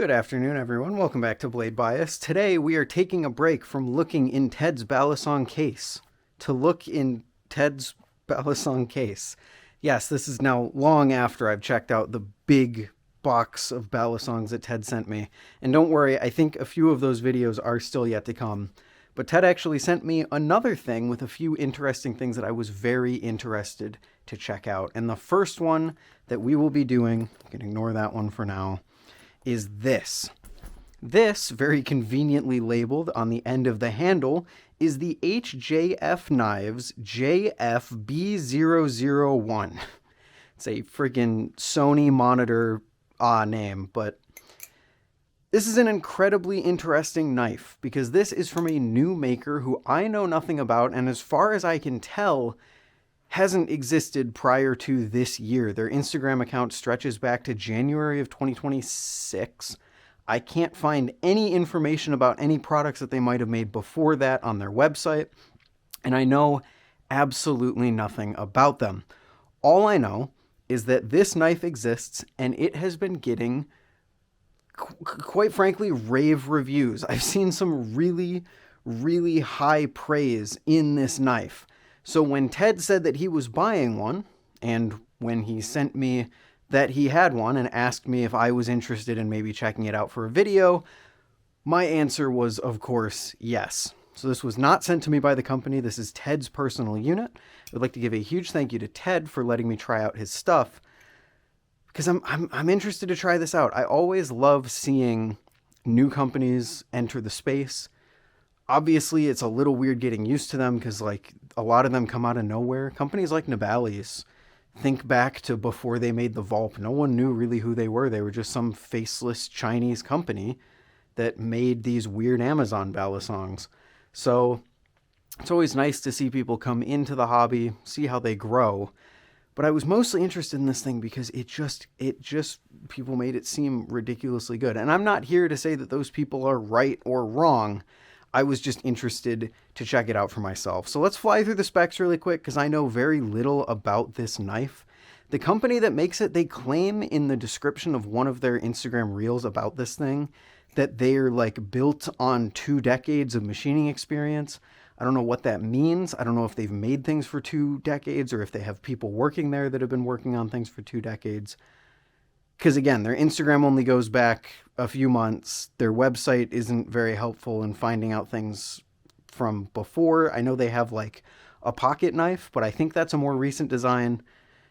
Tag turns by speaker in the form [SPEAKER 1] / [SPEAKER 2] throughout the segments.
[SPEAKER 1] Good afternoon, everyone. Welcome back to Blade Bias. Today we are taking a break from looking in Ted's Balisong case to look in Ted's Balisong case. Yes, this is now long after I've checked out the big box of Balisongs that Ted sent me. And don't worry, I think a few of those videos are still yet to come. But Ted actually sent me another thing with a few interesting things that I was very interested to check out. And the first one that we will be doing, you can ignore that one for now, is this. This, very conveniently labeled on the end of the handle, is the HJF Knives JF-B001. It's a friggin' Sony monitor name, but this is an incredibly interesting knife because this is from a new maker who I know nothing about, and as far as I can tell, hasn't existed prior to this year. Their Instagram account stretches back to January of 2026. I can't find any information about any products that they might have made before that on their website, and I know absolutely nothing about them. All I know is that this knife exists, and it has been getting, quite frankly, rave reviews. I've seen some really, really high praise in this knife. So when Ted said that he was buying one, and when he sent me that he had one and asked me if I was interested in maybe checking it out for a video, my answer was, of course, yes. So this was not sent to me by the company. This is Ted's personal unit. I would like to give a huge thank you to Ted for letting me try out his stuff, because I'm interested to try this out. I always love seeing new companies enter the space. Obviously, it's a little weird getting used to them because, like, a lot of them come out of nowhere. Companies like Nibali's, think back to before they made the Vulp. No one knew really who they were. They were just some faceless Chinese company that made these weird Amazon Balisongs. So it's always nice to see people come into the hobby, see how they grow. But I was mostly interested in this thing because it just people made it seem ridiculously good. And I'm not here to say that those people are right or wrong. I was just interested to check it out for myself. So let's fly through the specs really quick because I know very little about this knife. The company that makes it, they claim in the description of one of their Instagram reels about this thing that they're like built on 2 decades of machining experience. I don't know what that means. I don't know if they've made things for 2 decades or if they have people working there that have been working on things for 2 decades. Because again, their Instagram only goes back a few months. Their website isn't very helpful in finding out things from before. I know they have like a pocket knife, but I think that's a more recent design.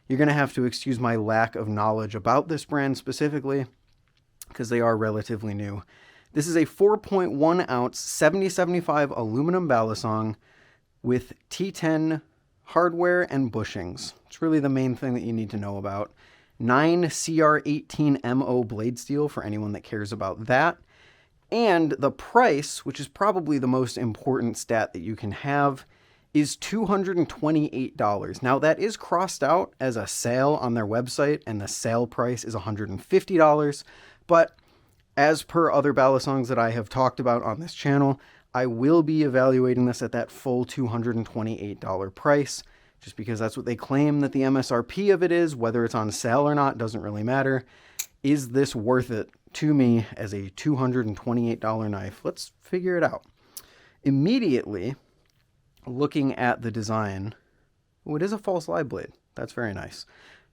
[SPEAKER 1] You're going to have to excuse my lack of knowledge about this brand specifically because they are relatively new. This is a 4.1 ounce 7075 aluminum Balisong with T10 hardware and bushings. It's really the main thing that you need to know about. 9 CR18MO blade steel for anyone that cares about that. And the price, which is probably the most important stat that you can have, is $228. Now that is crossed out as a sale on their website, and the sale price is $150. But as per other Balisongs that I have talked about on this channel, I will be evaluating this at that full $228 price. Just because that's what they claim that the MSRP of it is, whether it's on sale or not, doesn't really matter. Is this worth it to me as a $228 knife? Let's figure it out. Immediately, looking at the design, oh, it is a false live blade. That's very nice.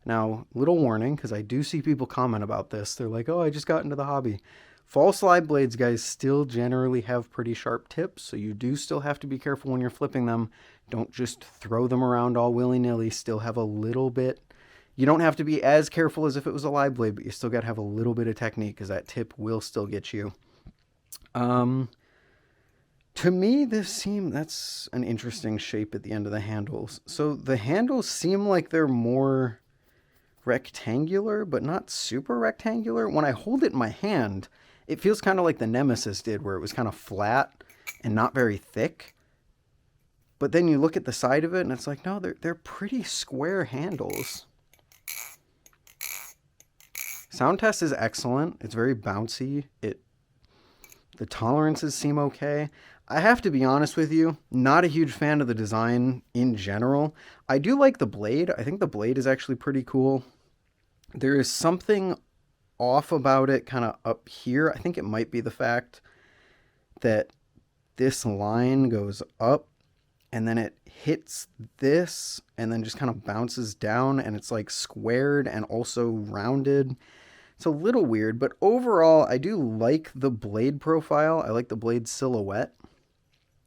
[SPEAKER 1] Now, little warning, because I do see people comment about this. They're like, oh, I just got into the hobby. False slide blades, guys, still generally have pretty sharp tips, so you do still have to be careful when you're flipping them. Don't just throw them around all willy-nilly. Still have a little bit. You don't have to be as careful as if it was a live blade, but you still got to have a little bit of technique because that tip will still get you. To me, that's an interesting shape at the end of the handles. So the handles seem like they're more rectangular, but not super rectangular. When I hold it in my hand, it feels kind of like the Nemesis did, where it was kind of flat and not very thick. But then you look at the side of it, and it's like, no, they're pretty square handles. Sound test is excellent. It's very bouncy. The tolerances seem okay. I have to be honest with you, not a huge fan of the design in general. I do like the blade. I think the blade is actually pretty cool. There is something off about it kind of up here. I think it might be the fact that this line goes up and then it hits this and then just kind of bounces down, and it's like squared and also rounded. It's a little weird, but overall I do like the blade profile. I like the blade silhouette.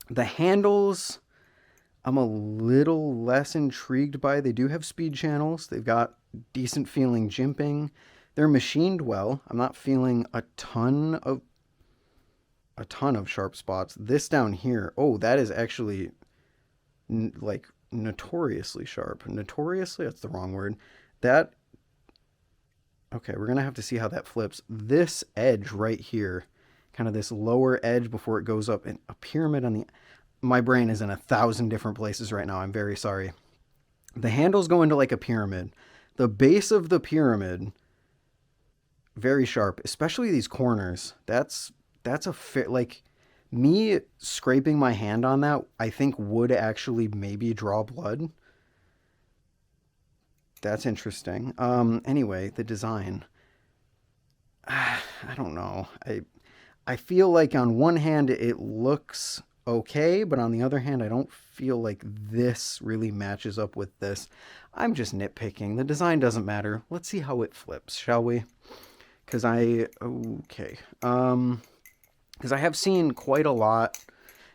[SPEAKER 1] The handles I'm a little less intrigued by. They do have speed channels. They've got decent feeling jimping. They're machined well. I'm not feeling a ton of sharp spots. This down here, oh, that is actually like notoriously sharp. Notoriously, that's the wrong word. That, okay, we're gonna have to see how that flips. This edge right here, kind of this lower edge before it goes up in a pyramid on the, my brain is in 1,000 different places right now. I'm very sorry. The handles go into like a pyramid. The base of the pyramid, very sharp, especially these corners. That's a fit, like me scraping my hand on that, I think would actually maybe draw blood. That's interesting. Anyway, the design. I don't know. I feel like on one hand it looks okay, but on the other hand, I don't feel like this really matches up with this. I'm just nitpicking. The design doesn't matter. Let's see how it flips, shall we? Because okay. Because I have seen quite a lot.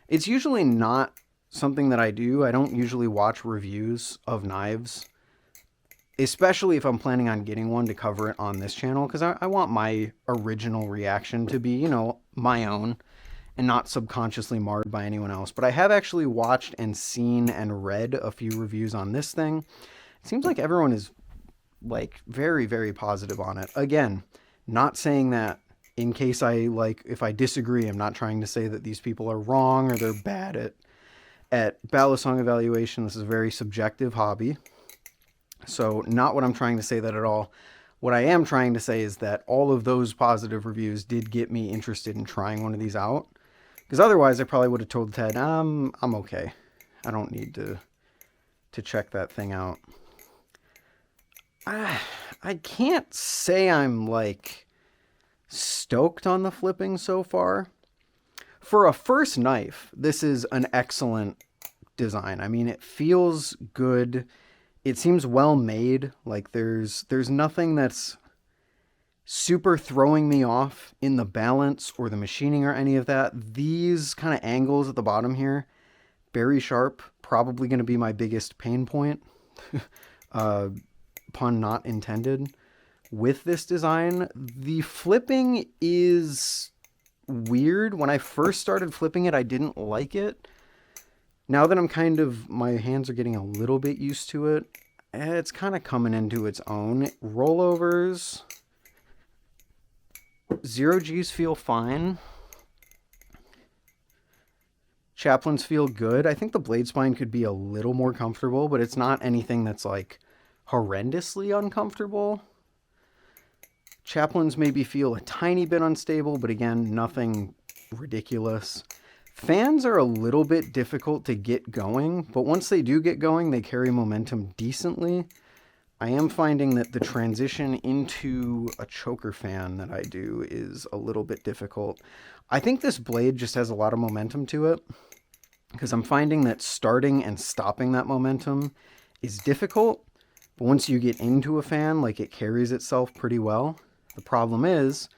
[SPEAKER 1] It's usually not something that I do. I don't usually watch reviews of knives, especially if I'm planning on getting one to cover it on this channel, because I want my original reaction to be, you know, my own and not subconsciously marred by anyone else. But I have actually watched and seen and read a few reviews on this thing. It seems like everyone is like very, very positive on it. Again, not saying that in case if I disagree, I'm not trying to say that these people are wrong or they're bad at Balisong evaluation. This is a very subjective hobby. So not what I'm trying to say that at all. What I am trying to say is that all of those positive reviews did get me interested in trying one of these out. Because otherwise I probably would have told Ted, I'm okay. I don't need to check that thing out. I can't say I'm like stoked on the flipping so far. For a first knife, this is an excellent design. I mean, it feels good. It seems well made. Like there's nothing that's super throwing me off in the balance or the machining or any of that. These kind of angles at the bottom here, very sharp. Probably going to be my biggest pain point. Pun not intended. With this design, the flipping is weird. When I first started flipping it, I didn't like it. Now that my hands are getting a little bit used to it, it's kind of coming into its own. Rollovers, 0Gs feel fine. Chaplains feel good. I think the blade spine could be a little more comfortable, but it's not anything that's like horrendously uncomfortable. Chaplains maybe feel a tiny bit unstable, but again, nothing ridiculous. Fans are a little bit difficult to get going, but once they do get going, they carry momentum decently. I am finding that the transition into a choker fan that I do is a little bit difficult. I think this blade just has a lot of momentum to it, because I'm finding that starting and stopping that momentum is difficult, but once you get into a fan, like it carries itself pretty well. The problem is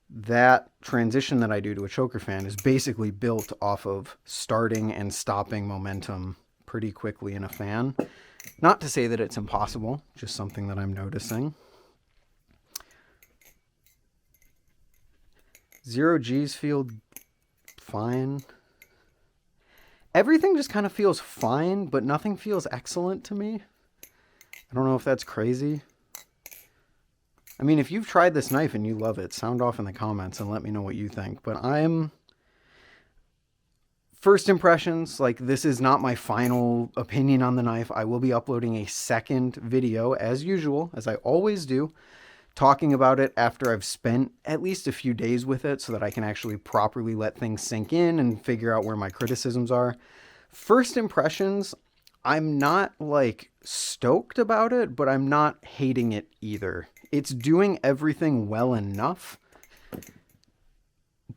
[SPEAKER 1] that transition that I do to a choker fan is basically built off of starting and stopping momentum pretty quickly in a fan. Not to say that it's impossible, just something that I'm noticing. 0Gs feel fine. Everything just kind of feels fine, but nothing feels excellent to me. I don't know if that's crazy. I mean, if you've tried this knife and you love it, sound off in the comments and let me know what you think. But first impressions, like this is not my final opinion on the knife. I will be uploading a second video as usual, as I always do, talking about it after I've spent at least a few days with it so that I can actually properly let things sink in and figure out where my criticisms are. First impressions, I'm not like stoked about it, but I'm not hating it either. It's doing everything well enough,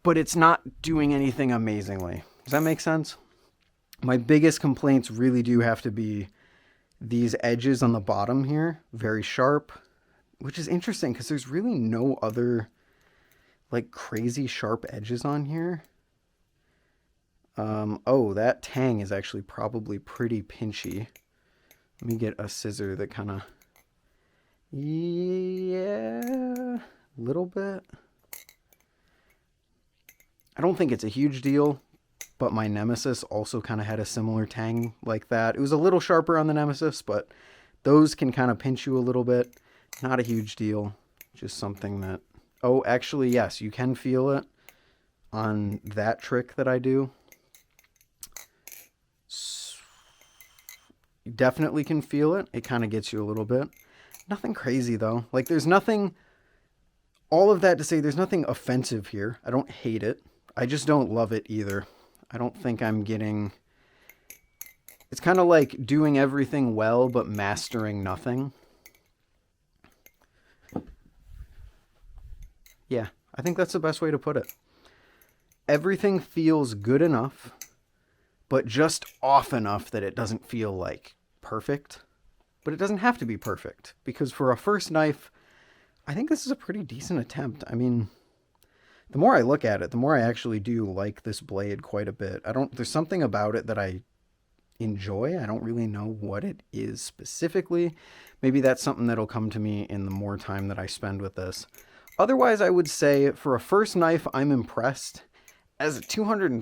[SPEAKER 1] but it's not doing anything amazingly. Does that make sense? My biggest complaints really do have to be these edges on the bottom here, very sharp, which is interesting because there's really no other like crazy sharp edges on here. Oh, that tang is actually probably pretty pinchy. Let me get a scissor that kind of, yeah, a little bit. I don't think it's a huge deal, but my Nemesis also kind of had a similar tang like that. It was a little sharper on the Nemesis, but those can kind of pinch you a little bit. Not a huge deal, just something that, oh, actually, yes, you can feel it on that trick that I do. You definitely can feel it. It kind of gets you a little bit. Nothing crazy, though. Like, there's nothing, all of that to say there's nothing offensive here. I don't hate it. I just don't love it either. I don't think I'm getting, it's kind of like doing everything well, but mastering nothing. Yeah, I think that's the best way to put it. Everything feels good enough, but just off enough that it doesn't feel like perfect. But it doesn't have to be perfect, because for a first knife, I think this is a pretty decent attempt. I mean, the more I look at it, the more I actually do like this blade quite a bit. There's something about it that I enjoy. I don't really know what it is specifically. Maybe that's something that'll come to me in the more time that I spend with this. Otherwise, I would say for a first knife, I'm impressed. As a $220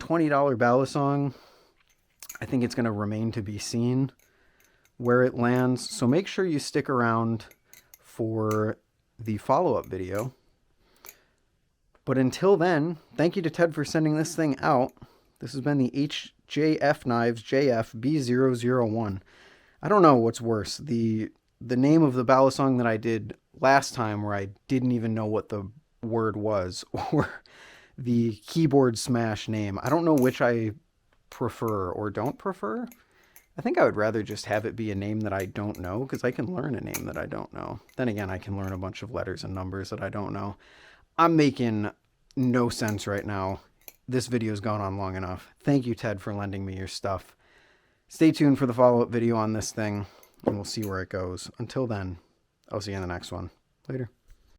[SPEAKER 1] Balisong, I think it's going to remain to be seen where it lands. So make sure you stick around for the follow-up video. But until then, thank you to Ted for sending this thing out. This has been the HJF Knives JF-B001. I don't know what's worse, the name of the Balisong that I did last time where I didn't even know what the word was, or the keyboard smash name. I don't know which I prefer or don't prefer. I think I would rather just have it be a name that I don't know, because I can learn a name that I don't know. Then again, I can learn a bunch of letters and numbers that I don't know. I'm making no sense right now. This video's gone on long enough. Thank you, Ted, for lending me your stuff. Stay tuned for the follow-up video on this thing, and we'll see where it goes. Until then, I'll see you in the next one. Later.